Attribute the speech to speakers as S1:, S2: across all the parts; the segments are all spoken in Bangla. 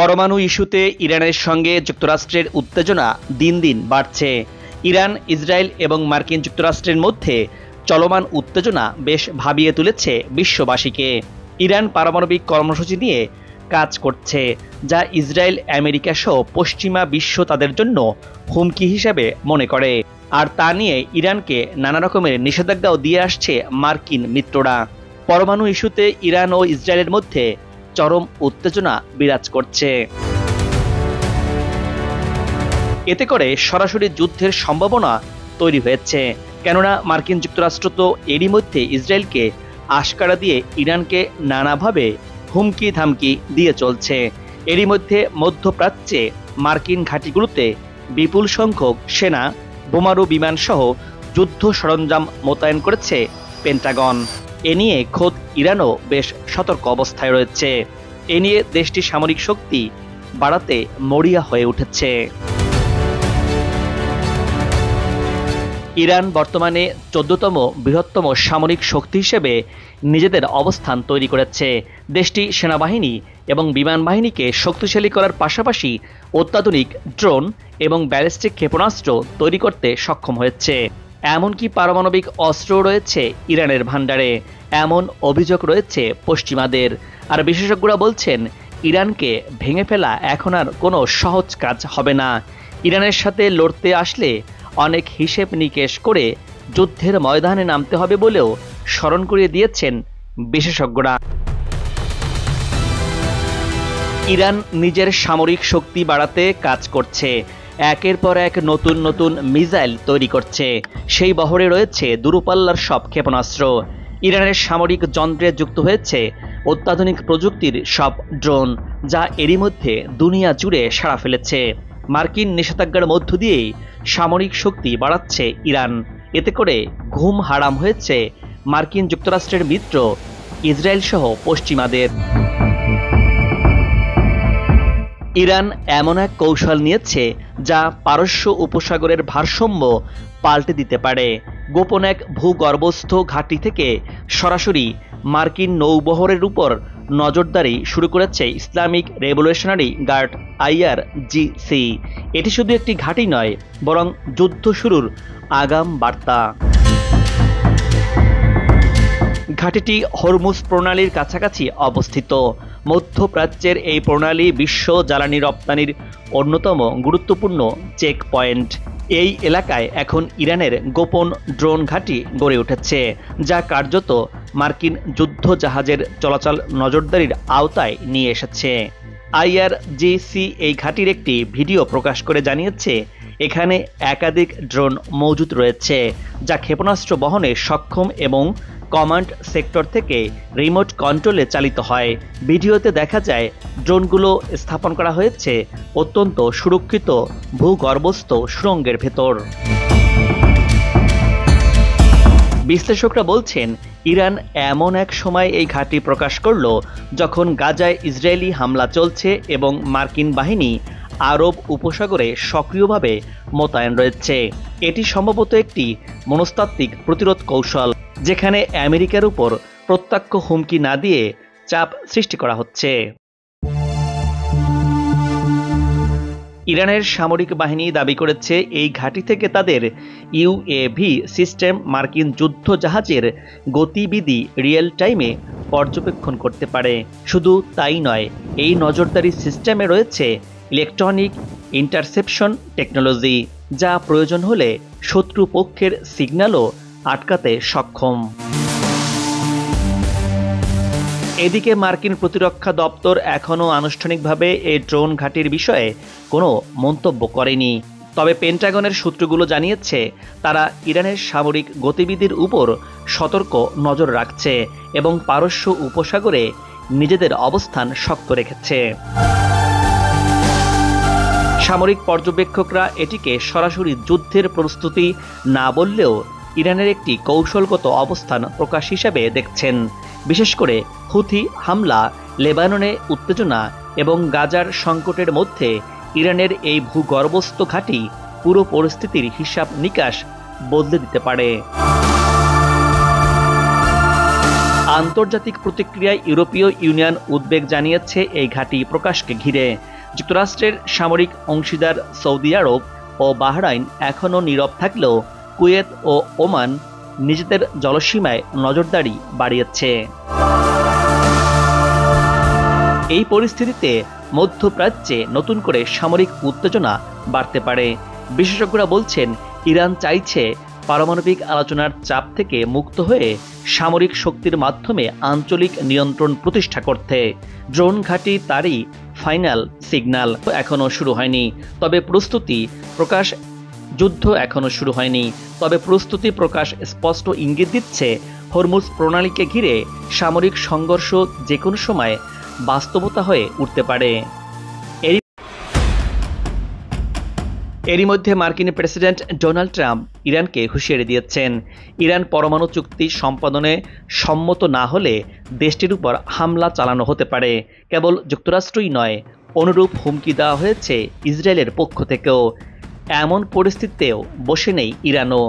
S1: পরমাণু ইস্যুতে ইরানের সঙ্গে যুক্তরাষ্ট্রের উত্তেজনা দিন দিন বাড়ছে। ইরান, ইসরায়েল এবং মার্কিন যুক্তরাষ্ট্রের মধ্যে চলমান উত্তেজনা বেশ ভাবিয়ে তুলেছে বিশ্ববাসীকে। ইরান পারমাণবিক কর্মসূচি নিয়ে কাজ করছে, যা ইসরায়েল, আমেরিকা সহ পশ্চিমা বিশ্ব তাদের জন্য হুমকি হিসেবে মনে করে। আর তা নিয়ে ইরানকে নানা রকমের নিষেধাজ্ঞাও দিয়ে আসছে মার্কিন মিত্ররা। পরমাণু ইস্যুতে ইরান ও ইসরায়েলের মধ্যে চরম উত্তেজনা বিরাজ করছে। এতে করে সরাসরি যুদ্ধের সম্ভাবনা তৈরি হয়েছে, কেননা মার্কিন যুক্তরাষ্ট্র তো এরই মধ্যে ইসরায়েলকে আশকারা দিয়ে ইরানকে নানাভাবে হুমকি ধামকি দিয়ে চলছে। এরই মধ্যে মধ্যপ্রাচ্যে মার্কিন ঘাঁটিগুলোতে বিপুল সংখ্যক সেনা, বোমারু বিমান সহ যুদ্ধ সরঞ্জাম মোতায়েন করেছে পেন্টাগন। এ নিয়ে খোদ ইরানও বেশ সতর্ক অবস্থায় রয়েছে। এ নিয়ে দেশটির সামরিক শক্তি বাড়াতে মরিয়া হয়ে উঠেছে। ইরান বর্তমানে 14তম বৃহত্তম সামরিক শক্তি হিসেবে নিজেদের অবস্থান তৈরি করেছে। দেশটি সেনাবাহিনী এবং বিমান বাহিনীকে শক্তিশালী করার পাশাপাশি অত্যাধুনিক ড্রোন এবং ব্যালিস্টিক ক্ষেপণাস্ত্র তৈরি করতে সক্ষম হয়েছে। এমনকি পারমাণবিক অস্ত্র রয়েছে ইরানের ভান্ডারে, এমন অভিযোগ রয়েছে পশ্চিমাদের। আর বিশেষজ্ঞরা বলছেন, ইরানকে ভেঙে ফেলা এখন আর কোনো সহজ কাজ হবে না। ইরানের সাথে লড়তে আসলে অনেক হিসেব নিকেশ করে যুদ্ধের ময়দানে নামতে হবে বলেও স্মরণ করিয়ে দিয়েছেন বিশেষজ্ঞরা। ইরান নিজের সামরিক শক্তি বাড়াতে কাজ করছে, একের পর এক নতুন নতুন মিসাইল তৈরি করছে। সেই বহরে রয়েছে দূরপাল্লার সব ক্ষেপণাস্ত্র। ইরানের সামরিক যন্ত্রে যুক্ত হয়েছে অত্যাধুনিক প্রযুক্তির সব ড্রোন, যা এরই মধ্যে দুনিয়া জুড়ে সাড়া ফেলেছে। মার্কিন নিষেধাজ্ঞার মধ্য দিয়েই সামরিক শক্তি বাড়াচ্ছে ইরান। এতে করে ঘুম হারাম হয়েছে মার্কিন যুক্তরাষ্ট্রের মিত্র ইসরায়েল সহ পশ্চিমাদের। ইরান এমন এক কৌশল নিয়েছে যা পারস্য উপসাগরের ভারসাম্য পাল্টে দিতে পারে। গোপন এক ভূগর্ভস্থ ঘাঁটি থেকে সরাসরি মার্কিন নৌবহরের উপর নজরদারি শুরু করেছে ইসলামিক রেভলিউশনারি গার্ড IRGC। এটি শুধু একটি ঘাঁটি নয়, বরং যুদ্ধ শুরুর আগাম বার্তা। ঘাঁটিটি হরমুজ প্রণালীর কাছাকাছি অবস্থিত। মধ্যপ্রাচ্যের এই প্রণালী বিশ্ব জ্বালানি রপ্তানির অন্যতম গুরুত্বপূর্ণ চেক পয়েন্ট। এই এলাকায় এখন ইরানের গোপন ড্রোন ঘাঁটি গড়ে উঠেছে, যা কার্যত মার্কিন যুদ্ধ জাহাজের চলাচল নজরদারির আওতায় নিয়ে এসেছে। IRGC এই ঘাঁটির একটি ভিডিও প্রকাশ করে জানিয়েছে, এখানে একাধিক ড্রোন মজুদ রয়েছে, যা ক্ষেপণাস্ত্র বহনে সক্ষম এবং কমান্ড সেক্টর থেকে রিমোট কন্ট্রোলে চালিত হয়। ভিডিওতে দেখা যায় ড্রোনগুলো স্থাপন করা হয়েছে অত্যন্ত সুরক্ষিত ভূগর্ভস্থ সুড়ঙ্গের ভেতর। বিশ্লেষকরা বলছেন, ইরান এমন এক সময় এই ঘাঁটি প্রকাশ করল যখন গাজায় ইসরায়েলি হামলা চলছে এবং মার্কিন বাহিনী আরব উপসাগরে সক্রিয়ভাবে মোতায়েন রয়েছে। এটি সম্ভবত একটি মনস্তাত্ত্বিক প্রতিরোধ কৌশল, যেখানে আমেরিকার উপর প্রত্যক্ষ হুমকি না দিয়ে চাপ সৃষ্টি করা হচ্ছে। ইরানের সামরিক বাহিনী দাবি করেছে, এই ঘাঁটি থেকে তাদের UAV সিস্টেম মার্কিন যুদ্ধ জাহাজের গতিবিধি রিয়েল টাইমে পর্যবেক্ষণ করতে পারে। শুধু তাই নয়, এই নজরদারি সিস্টেমে রয়েছে ইলেকট্রনিক ইন্টারসেপশন টেকনোলজি, যা প্রয়োজন হলে শত্রু পক্ষের সিগন্যালও আটকাতে সক্ষম। এদিকে মার্কিন প্রতিরক্ষা দপ্তর এখনও আনুষ্ঠানিকভাবে এই ড্রোন ঘাঁটির বিষয়ে কোনো মন্তব্য করেনি। তবে পেন্টাগনের সূত্রগুলো জানিয়েছে, তারা ইরানের সামরিক গতিবিধির উপর সতর্ক নজর রাখছে এবং পারস্য উপসাগরে নিজেদের অবস্থান শক্ত রেখেছে। সামরিক পর্যবেক্ষকরা এটিকে সরাসরি যুদ্ধের প্রস্তুতি না বললেও ইরানের একটি কৌশলগত অবস্থান প্রকাশ হিসেবে দেখছেন। বিশেষ করে হুথি হামলা, লেবাননে উত্তেজনা এবং গাজার সংকটের মধ্যে ইরানের এই ভূগর্ভস্থ ঘাঁটি পুরো পরিস্থিতির হিসাব নিকাশ বদলে দিতে পারে। আন্তর্জাতিক প্রতিক্রিয়ায় ইউরোপীয় ইউনিয়ন উদ্বেগ জানিয়েছে এই ঘাঁটি প্রকাশকে ঘিরে। যুক্তরাষ্ট্রের সামরিক অংশীদার সৌদি আরব ও বাহরাইন এখনও নীরব থাকলেও কুয়েত ও ওমান নিজেদের জলসীমায় নজরদারি বাড়িয়েছে। এই পরিস্থিতিতে মধ্যপ্রাচ্যে নতুন করে সামরিক উত্তেজনা বাড়তে পারে। বিশেষজ্ঞরা বলছেন, ইরান চাইছে পারমাণবিক আলোচনার চাপ থেকে মুক্ত হয়ে সামরিক শক্তির মাধ্যমে আঞ্চলিক নিয়ন্ত্রণ প্রতিষ্ঠা করতে। ড্রোন ঘাঁটি তারই ফাইনাল সিগন্যাল। এখনও শুরু হয়নি, তবে প্রস্তুতি প্রকাশ স্পষ্ট ইঙ্গিত দিচ্ছে হরমুজ প্রণালীকে ঘিরে সামরিক সংঘর্ষ যে কোনো সময় বাস্তবতা হয়ে উঠতে পারে। এরই মধ্যে মার্কিন প্রেসিডেন্ট ডোনাল্ড ট্রাম্প ইরানকে হুঁশিয়ারি দিয়েছেন, ইরান পরমাণু চুক্তি সম্পাদনে সম্মত না হলে দেশটির উপর হামলা চালানো হতে পারে। কেবল যুক্তরাষ্ট্রই নয়, অনুরূপ হুমকি দেওয়া হয়েছে ইসরায়েলের পক্ষ থেকেও। এমন পরিস্থিতিতেও বসে নেই ইরানও।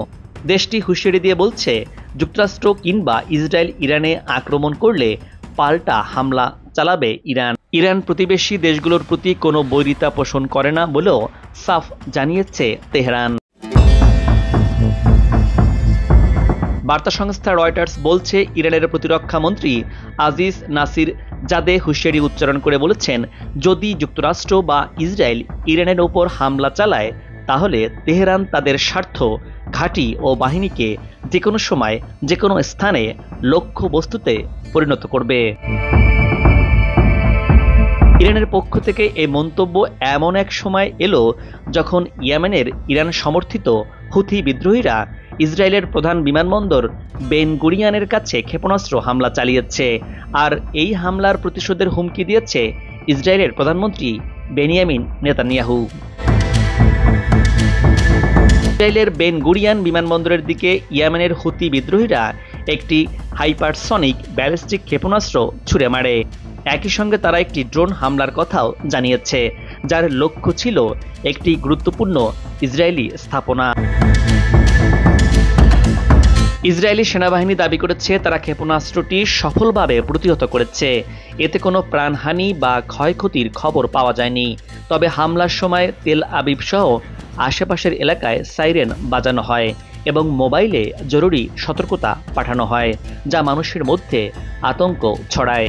S1: দেশটি হুঁশিয়ারি দিয়ে বলছে, যুক্তরাষ্ট্র কিংবা ইসরায়েল ইরানে আক্রমণ করলে পাল্টা হামলা চালাবে ইরান। ইরান প্রতিবেশী দেশগুলোর প্রতি কোনো বৈরিতা পোষণ করে না বলেও সাফ জানিয়েছে তেহরান। বার্তা সংস্থা রয়টার্স বলছে, ইরানের প্রতিরক্ষা মন্ত্রী আজিজ নাসির জাদে হুঁশিয়ারি উচ্চারণ করে বলেছেন, যদি যুক্তরাষ্ট্র বা ইসরায়েল ইরানের ওপর হামলা চালায় তাহলে তেহরান তাদের স্বার্থ, ঘাঁটি ও বাহিনীকে যে কোনো সময় যে কোনো স্থানে লক্ষ্যবস্তুতে পরিণত করবে। ইরানের পক্ষ থেকে এই মন্তব্য এমন এক সময় এলো যখন ইয়েমেনের ইরান সমর্থিত হুথি বিদ্রোহীরা ইসরায়েলের প্রধান বিমানবন্দর বেন গুরিয়ানের কাছে ক্ষেপণাস্ত্র হামলা চালিয়েছে। আর এই হামলার প্রতিশোধের হুমকি দিয়েছে ইসরায়েলের প্রধানমন্ত্রী বেনিয়ামিন নেতানিয়াহু। ইসরায়েলের বেন গুরিয়ান বিমানবন্দরের দিকে ইয়েমেনের হুথি বিদ্রোহীরা একটি হাইপারসনিক ব্যালিস্টিক ক্ষেপণাস্ত্র ছুড়ে মারে। একই সঙ্গে তারা একটি ড্রোন হামলার কথাও জানিয়েছে, যার লক্ষ্য ছিল একটি গুরুত্বপূর্ণ ইসরায়েলি স্থাপনা। ইসরায়েলি সেনাবাহিনী দাবি করেছে তারা ক্ষেপণাস্ত্রটি সফলভাবে প্রতিহত করেছে। এতে কোনো প্রাণহানি বা ক্ষয়ক্ষতির খবর পাওয়া যায়নি। তবে হামলার সময় তেল আবিব সহ আশেপাশের এলাকায় সাইরেন বাজানো হয় এবং মোবাইলে জরুরি সতর্কতা পাঠানো হয়, যা মানুষের মধ্যে আতঙ্ক ছড়ায়।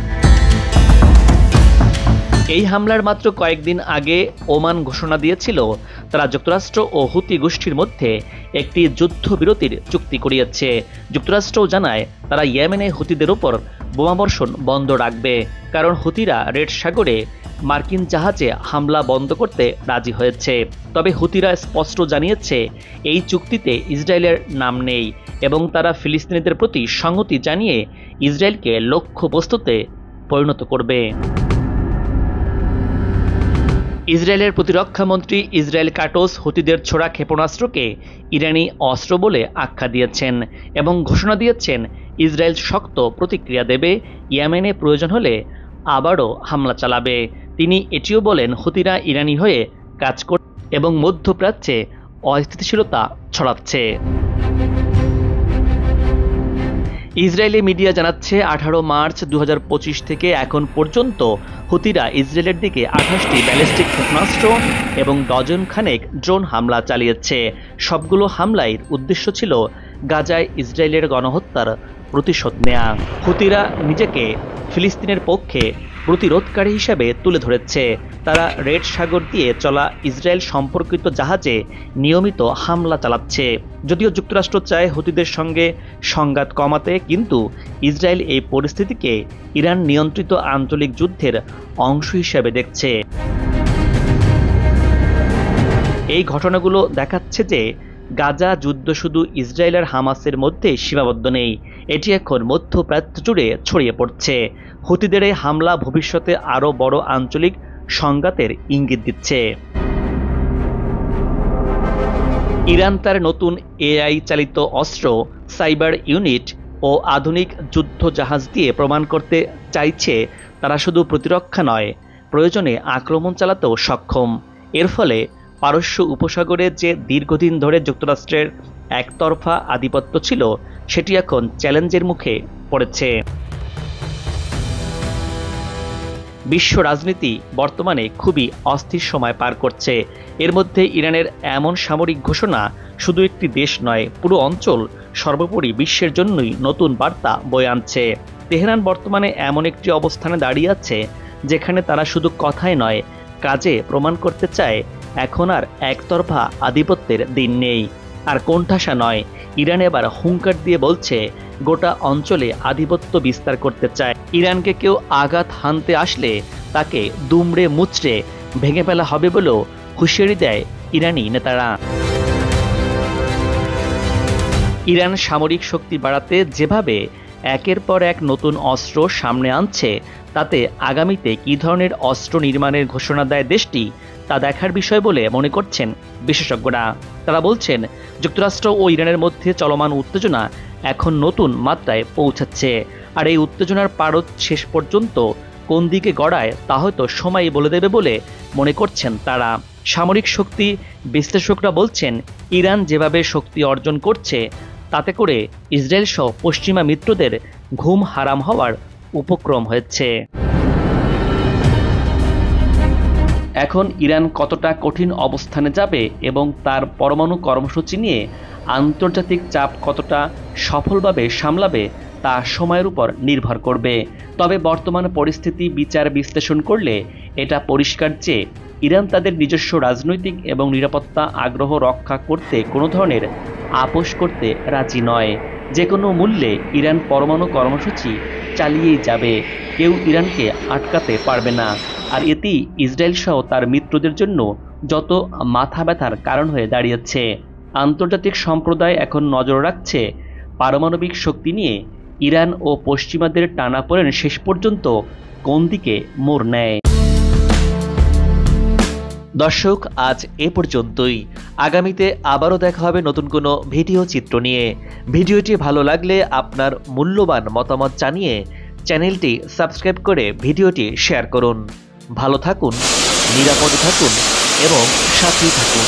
S1: এই হামলার মাত্র কয়েকদিন আগে ওমান ঘোষণা দিয়েছিল তারা যুক্তরাষ্ট্র ও হুতি গোষ্ঠীর মধ্যে একটি যুদ্ধবিরতির চুক্তি করিয়েছে। যুক্তরাষ্ট্রও জানায় তারা ইয়েমেনে হুতিদের উপর বোমাবর্ষণ বন্ধ রাখবে, কারণ হুতিরা রেড সাগরে মার্কিন জাহাজে হামলা বন্ধ করতে রাজি হয়েছে। তবে হুতিরা স্পষ্ট জানিয়েছে এই চুক্তিতে ইসরায়েলের নাম নেই এবং তারা ফিলিস্তিনিদের প্রতি সংহতি জানিয়ে ইসরায়েলকে লক্ষ্যবস্তুতে পরিণত করবে। ইসরায়েলের প্রতিরক্ষা মন্ত্রী ইসরায়েল কাটোস হুতিদের ছোড়া ক্ষেপণাস্ত্রকে ইরানি অস্ত্র বলে আখ্যা দিয়েছেন এবং ঘোষণা দিয়েছেন ইসরায়েল শক্ত প্রতিক্রিয়া দেবে, ইয়েমেনে প্রয়োজন হলে আবারও হামলা চালাবে। তিনি এটিও বলেন, হুতিরা ইরানি হয়ে কাজ করছে এবং মধ্যপ্রাচ্যে অস্থিতিশীলতা ছড়াচ্ছে। ইসরায়েলি মিডিয়া জানাচ্ছে 18 মার্চ 2025 থেকে এখন পর্যন্ত হুতিরা ইসরায়েলের দিকে 28টি ব্যালিস্টিক ক্ষেপণাস্ত্র এবং ডজন খানেক ড্রোন হামলা চালিয়েছে। সবগুলো হামলার উদ্দেশ্য ছিল গাজায় ইসরায়েলের গণহত্যার প্রতিশোধ নেয়া। হুতিরা নিজেকে ফিলিস্তিনের পক্ষে প্রতিরোধকারী হিসেবে তুলে ধরেছে। তারা রেড সাগর দিয়ে চলা ইসরায়েল সম্পর্কিত জাহাজে নিয়মিত হামলা চালাচ্ছে। যদিও যুক্তরাষ্ট্র চায় হুতিদের সঙ্গে সংঘাত কমাতে, কিন্তু ইসরায়েল এই পরিস্থিতিকে ইরান নিয়ন্ত্রিত আঞ্চলিক যুদ্ধের অংশ হিসেবে দেখছে। এই ঘটনাগুলো দেখাচ্ছে যে গাজা যুদ্ধ শুধু ইসরায়েল আর হামাসের মধ্যে সীমাবদ্ধ নেই, এটি এখন মধ্যপ্রাচ্য জুড়ে ছড়িয়ে পড়ছে। হুতিদের এই হামলা ভবিষ্যতে আরও বড় আঞ্চলিক সংঘাতের ইঙ্গিত দিচ্ছে। ইরান তার নতুন এআই চালিত অস্ত্র, সাইবার ইউনিট ও আধুনিক যুদ্ধ জাহাজ দিয়ে প্রমাণ করতে চাইছে তারা শুধু প্রতিরক্ষা নয়, প্রয়োজনে আক্রমণ চালাতেও সক্ষম। এর ফলে পারস্য উপসাগরে যে দীর্ঘদিন ধরে যুক্তরাষ্ট্রের একতরফা আধিপত্য ছিল, সেটি এখন চ্যালেঞ্জের মুখে পড়েছে। বিশ্ব রাজনীতি বর্তমানে খুবই অস্থির সময় পার করছে। এর মধ্যে ইরানের এমন সামরিক ঘোষণা শুধু একটি দেশ নয়, পুরো অঞ্চল সর্বোপরি বিশ্বের জন্যই নতুন বার্তা বয়ে আনছে। তেহরান বর্তমানে এমন একটি অবস্থানে দাঁড়িয়ে আছে যেখানে তারা শুধু কথায় নয়, কাজে প্রমাণ করতে চায় এখন আর একতরফা আধিপত্যের দিন নেই। আর কোণঠাসা নয়, ইরান এবার হুঙ্কার দিয়ে বলছে গোটা অঞ্চলে আধিপত্য বিস্তার করতে চায়। ইরানকে কেউ আঘাত হানতে আসলে তাকে দুমড়ে মুচড়ে ভেঙে ফেলা হবে বলেও হুঁশিয়ারি দেয় ইরানি নেতারা। ইরান সামরিক শক্তি বাড়াতে যেভাবে একের পর এক নতুন অস্ত্র সামনে আনছে, তাতে আগামীতে কী ধরনের অস্ত্র নির্মাণের ঘোষণা দেয় দেশটি তা দেখার বিষয় বলে মনে করছেন বিশেষজ্ঞরা। তারা বলছেন যুক্তরাষ্ট্র ও ইরানের মধ্যে চলমান উত্তেজনা এখন নতুন মাত্রায় পৌঁছাচ্ছে, আর এই উত্তেজনার পারদ শেষ পর্যন্ত কোন দিকে গড়ায় তা হয়তো সময়ই বলে দেবে বলে মনে করছেন তারা। সামরিক শক্তি বিশ্লেষকরা বলছেন ইরান যেভাবে শক্তি অর্জন করছে তাতে করে ইসরায়েল সহ পশ্চিমা মিত্রদের ঘুম হারাম হওয়ার উপক্রম হয়েছে। এখন ইরান কতটা কঠিন অবস্থানে যাবে এবং তার পরমাণু কর্মসূচি নিয়ে আন্তর্জাতিক চাপ কতটা সফলভাবে সামলাবে তা সময়ের উপর নির্ভর করবে। তবে বর্তমান পরিস্থিতি বিচার বিশ্লেষণ করলে এটা পরিষ্কার যে ইরান তাদের নিজস্ব রাজনৈতিক এবং নিরাপত্তা আগ্রহ রক্ষা করতে কোনো ধরনের আপোষ করতে রাজি নয়। যে কোনো মূল্যে ইরান পরমাণু কর্মসূচি চালিয়েই যাবে, কেউ ইরানকে আটকাতে পারবে না। আর এতেই ইসরায়েল সহ তার মিত্রদের জন্য যত মাথা ব্যথার কারণ হয়ে দাঁড়িয়েছে। আন্তর্জাতিক সম্প্রদায় এখন নজর রাখছে পারমাণবিক শক্তি নিয়ে ইরান ও পশ্চিমাদের টানাপোড়েন শেষ পর্যন্ত কোন দিকে মোড় নেয়। দর্শক, আজ এ পর্যন্তই। আগামীতে আবারও দেখা হবে নতুন কোনো ভিডিও চিত্র নিয়ে। ভিডিওটি ভালো লাগলে আপনার মূল্যবান মতামত জানিয়ে চ্যানেলটি সাবস্ক্রাইব করে ভিডিওটি শেয়ার করুন। ভালো থাকুন, নিরাপদে থাকুন এবং সাথেই থাকুন।